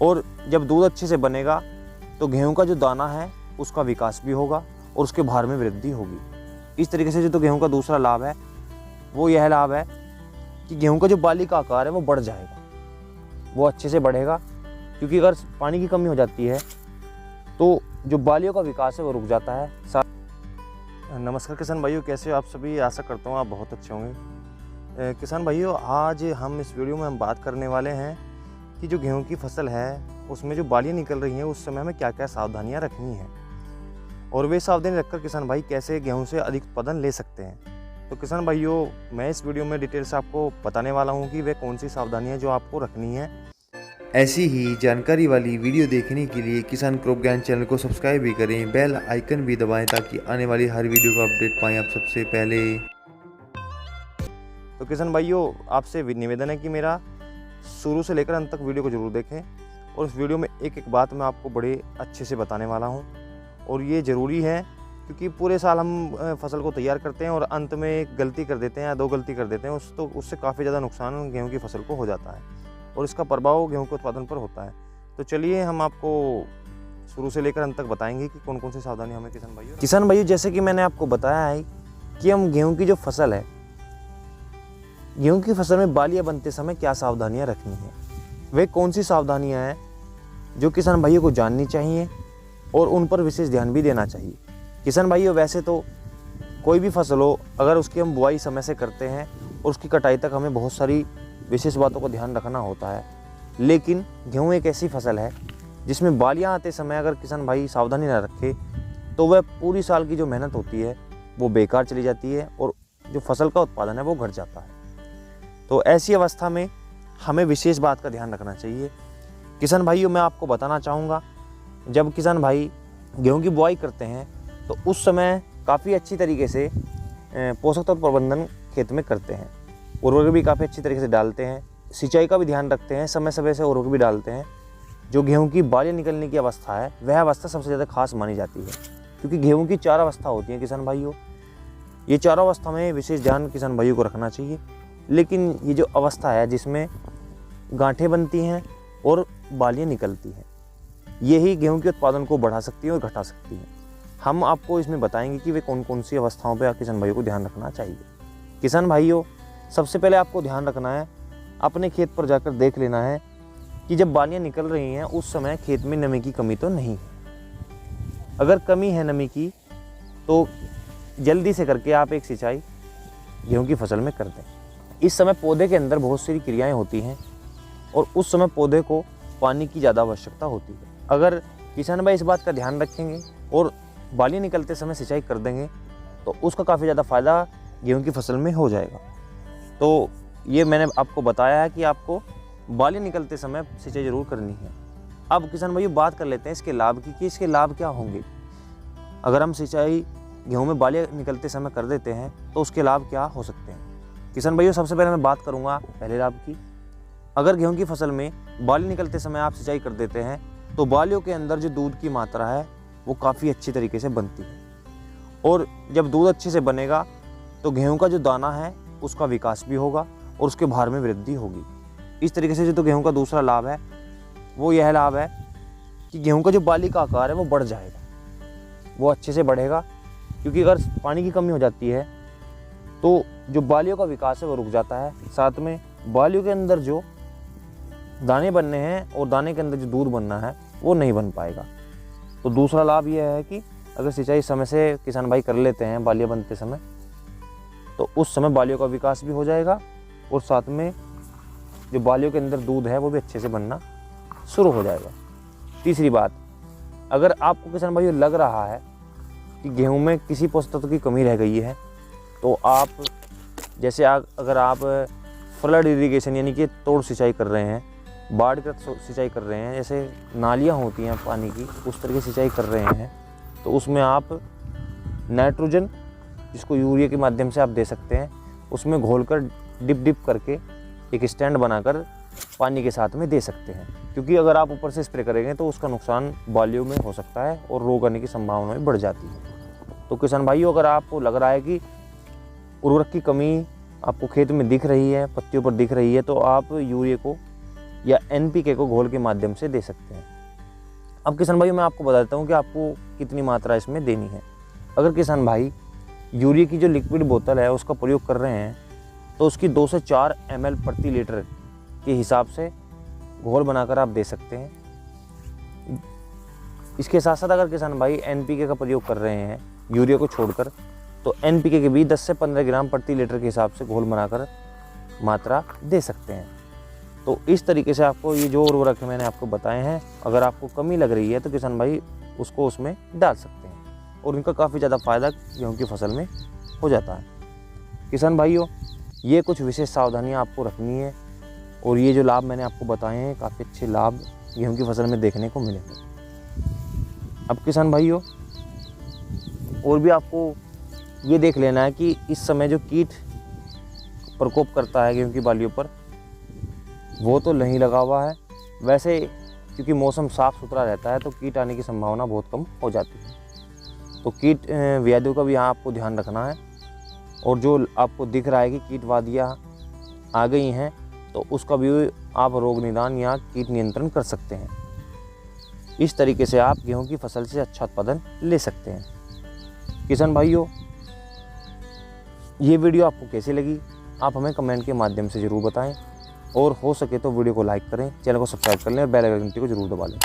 और जब दूध अच्छे से बनेगा तो गेहूं का जो दाना है उसका विकास भी होगा और उसके भार में वृद्धि होगी। इस तरीके से जो गेहूं का दूसरा लाभ है वो यह लाभ है कि गेहूं का जो बाली का आकार है वो बढ़ जाएगा, वो अच्छे से बढ़ेगा। क्योंकि अगर पानी की कमी हो जाती है तो जो बालियों का विकास है वो रुक जाता है। नमस्कार किसान भाइयों, कैसे हो आप सभी? आशा करता हूँ आप बहुत अच्छे होंगे। किसान भाइयों, आज हम इस वीडियो में हम बात करने वाले हैं कि जो गेहूं की फसल है उसमें जो बालियाँ निकल रही हैं उस समय हमें क्या क्या सावधानियाँ रखनी हैं और वे सावधानी रखकर किसान भाई कैसे गेहूं से अधिक उत्पादन ले सकते हैं। तो किसान भाइयों, मैं इस वीडियो में डिटेल से आपको बताने वाला हूं कि वे कौन सी सावधानियां जो आपको रखनी है। ऐसी ही जानकारी वाली वीडियो देखने के लिए किसान क्रॉप ज्ञान चैनल को सब्सक्राइब भी करें, बेल आइकन भी दबाएं ताकि आने वाली हर वीडियो का अपडेट पाएं आप सबसे पहले। तो किसान भाइयों, आपसे निवेदन है कि मेरा शुरू से लेकर अंत तक वीडियो को जरूर देखें और इस वीडियो में एक एक बात मैं आपको बड़े अच्छे से बताने वाला हूँ। और ये ज़रूरी है क्योंकि पूरे साल हम फसल को तैयार करते हैं और अंत में एक गलती कर देते हैं या दो गलती कर देते हैं उससे काफ़ी ज़्यादा नुकसान गेहूं की फसल को हो जाता है और इसका प्रभाव गेहूं के उत्पादन पर होता है। तो चलिए हम आपको शुरू से लेकर अंत तक बताएंगे कि कौन कौन सी सावधानी हमें किसान भाइयों जैसे कि मैंने आपको बताया है कि हम गेहूँ की जो फसल है, गेहूँ की फसल में बालियाँ बनते समय क्या सावधानियाँ रखनी है, वे कौन सी सावधानियाँ हैं जो किसान भाइयों को जाननी चाहिए और उन पर विशेष ध्यान भी देना चाहिए। किसान भाइयों, वैसे तो कोई भी फसल हो, अगर उसकी हम बुआई समय से करते हैं और उसकी कटाई तक हमें बहुत सारी विशेष बातों को ध्यान रखना होता है, लेकिन गेहूं एक ऐसी फसल है जिसमें बालियां आते समय अगर किसान भाई सावधानी ना रखे तो वह पूरी साल की जो मेहनत होती है वो बेकार चली जाती है और जो फसल का उत्पादन है वो घट जाता है। तो ऐसी अवस्था में हमें विशेष बात का ध्यान रखना चाहिए। किसान भाइयों, मैं आपको बताना चाहूँगा, जब किसान भाई गेहूं की बुआई करते हैं तो उस समय काफ़ी अच्छी तरीके से पोषक तत्व प्रबंधन खेत में करते हैं, उर्वरक भी काफ़ी अच्छी तरीके से डालते हैं, सिंचाई का भी ध्यान रखते हैं, समय समय से उर्वरक भी डालते हैं। जो गेहूं की बालियाँ निकलने की अवस्था है वह अवस्था सबसे ज़्यादा खास मानी जाती है क्योंकि गेहूं की 4 अवस्था होती हैं किसान भाइयों। ये चारों अवस्था में विशेष ध्यान किसान भाइयों को रखना चाहिए। लेकिन ये जो अवस्था है जिसमें गांठें बनती हैं और बालियाँ निकलती हैं, यही गेहूं के उत्पादन को बढ़ा सकती है और घटा सकती है। हम आपको इसमें बताएंगे कि वे कौन कौन सी अवस्थाओं पर किसान भाइयों को ध्यान रखना चाहिए। किसान भाइयों, सबसे पहले आपको ध्यान रखना है, अपने खेत पर जाकर देख लेना है कि जब बालियाँ निकल रही हैं उस समय खेत में नमी की कमी तो नहीं है। अगर कमी है नमी की तो जल्दी से करके आप एक सिंचाई गेहूँ की फसल में कर दें। इस समय पौधे के अंदर बहुत सारी क्रियाएँ होती हैं और उस समय पौधे को पानी की ज़्यादा आवश्यकता होती है। अगर किसान भाई इस बात का ध्यान रखेंगे और बालियाँ निकलते समय सिंचाई कर देंगे तो उसका काफ़ी ज़्यादा फ़ायदा गेहूं की फसल में हो जाएगा। तो ये मैंने आपको बताया है कि आपको बालियाँ निकलते समय सिंचाई ज़रूर करनी है। अब किसान भाई बात कर लेते हैं इसके लाभ की कि इसके लाभ क्या होंगे। अगर हम सिंचाई गेहूँ में बालियाँ निकलते समय कर देते हैं तो उसके लाभ क्या हो सकते हैं। किसान भाइयों, सबसे पहले मैं बात करूँगा पहले लाभ की। अगर गेहूँ की फसल में बाली निकलते समय आप सिंचाई कर देते हैं तो बालियों के अंदर जो दूध की मात्रा है वो काफ़ी अच्छी तरीके से बनती है और जब दूध अच्छे से बनेगा तो गेहूं का जो दाना है उसका विकास भी होगा और उसके भार में वृद्धि होगी। इस तरीके से जो गेहूं का दूसरा लाभ है वो यह लाभ है कि गेहूं का जो बाली का आकार है वो बढ़ जाएगा, वो अच्छे से बढ़ेगा। क्योंकि अगर पानी की कमी हो जाती है तो जो बालियों का विकास है वो रुक जाता है, साथ में बालियों के अंदर जो दाने बनने हैं और दाने के अंदर जो दूध बनना है वो नहीं बन पाएगा। तो दूसरा लाभ यह है कि अगर सिंचाई समय से किसान भाई कर लेते हैं बालियाँ बनते समय तो उस समय बालियों का विकास भी हो जाएगा और साथ में जो बालियों के अंदर दूध है वो भी अच्छे से बनना शुरू हो जाएगा। तीसरी बात, अगर आपको किसान भाई लग रहा है कि गेहूं में किसी पोषक तत्व की कमी रह गई है तो आप जैसे अगर आप फ्लड इरिगेशन यानी कि तोड़ सिंचाई कर रहे हैं, बाढ़ग्रस्त सिंचाई कर रहे हैं, जैसे नालियाँ होती हैं पानी की उस तरह की सिंचाई कर रहे हैं तो उसमें आप नाइट्रोजन जिसको यूरिया के माध्यम से आप दे सकते हैं उसमें घोलकर डिप करके एक स्टैंड बनाकर पानी के साथ में दे सकते हैं। क्योंकि अगर आप ऊपर से स्प्रे करेंगे तो उसका नुकसान बालियों में हो सकता है और रोग आने की संभावना भी बढ़ जाती है। तो किसान भाइयों, अगर आपको लग रहा है कि उर्वरक की कमी आपको खेत में दिख रही है, पत्तियों पर दिख रही है, तो आप यूरिया को या NPK को घोल के माध्यम से दे सकते हैं। अब किसान भाई मैं आपको बता देता हूँ कि आपको कितनी मात्रा इसमें देनी है। अगर किसान भाई यूरिया की जो लिक्विड बोतल है उसका प्रयोग कर रहे हैं तो उसकी 2 से 4 ml प्रति लीटर के हिसाब से घोल बनाकर आप दे सकते हैं। इसके साथ साथ अगर किसान भाई NPK का प्रयोग कर रहे हैं यूरिया को छोड़कर, तो NPK के भी 10 से 15 ग्राम प्रति लीटर के हिसाब से घोल बनाकर मात्रा दे सकते हैं। तो इस तरीके से आपको ये जो उर्वरक मैंने आपको बताए हैं, अगर आपको कमी लग रही है तो किसान भाई उसको उसमें डाल सकते हैं और इनका काफ़ी ज़्यादा फायदा गेहूँ की फसल में हो जाता है। किसान भाइयों, ये कुछ विशेष सावधानियाँ आपको रखनी है और ये जो लाभ मैंने आपको बताए हैं काफ़ी अच्छे लाभ गेहूँ की फसल में देखने को मिलेंगे। अब किसान भाइयों और भी आपको ये देख लेना है कि इस समय जो कीट प्रकोप करता है गेहूँ की बालियों पर वो तो नहीं लगा हुआ है। वैसे क्योंकि मौसम साफ़ सुथरा रहता है तो कीट आने की संभावना बहुत कम हो जाती है। तो कीट व्याधियों का भी यहाँ आपको ध्यान रखना है और जो आपको दिख रहा है कि कीट व्याधियाँ आ गई हैं तो उसका भी आप रोग निदान या कीट नियंत्रण कर सकते हैं। इस तरीके से आप गेहूं की फसल से अच्छा उत्पादन ले सकते हैं। किसान भाइयों, ये वीडियो आपको कैसी लगी आप हमें कमेंट के माध्यम से ज़रूर बताएं और हो सके तो वीडियो को लाइक करें, चैनल को सब्सक्राइब कर लें और बेल आइकन घंटी को ज़रूर दबा लें।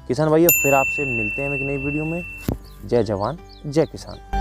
किसान भाइयों, फिर आपसे मिलते हैं एक नई वीडियो में। जय जवान जय किसान।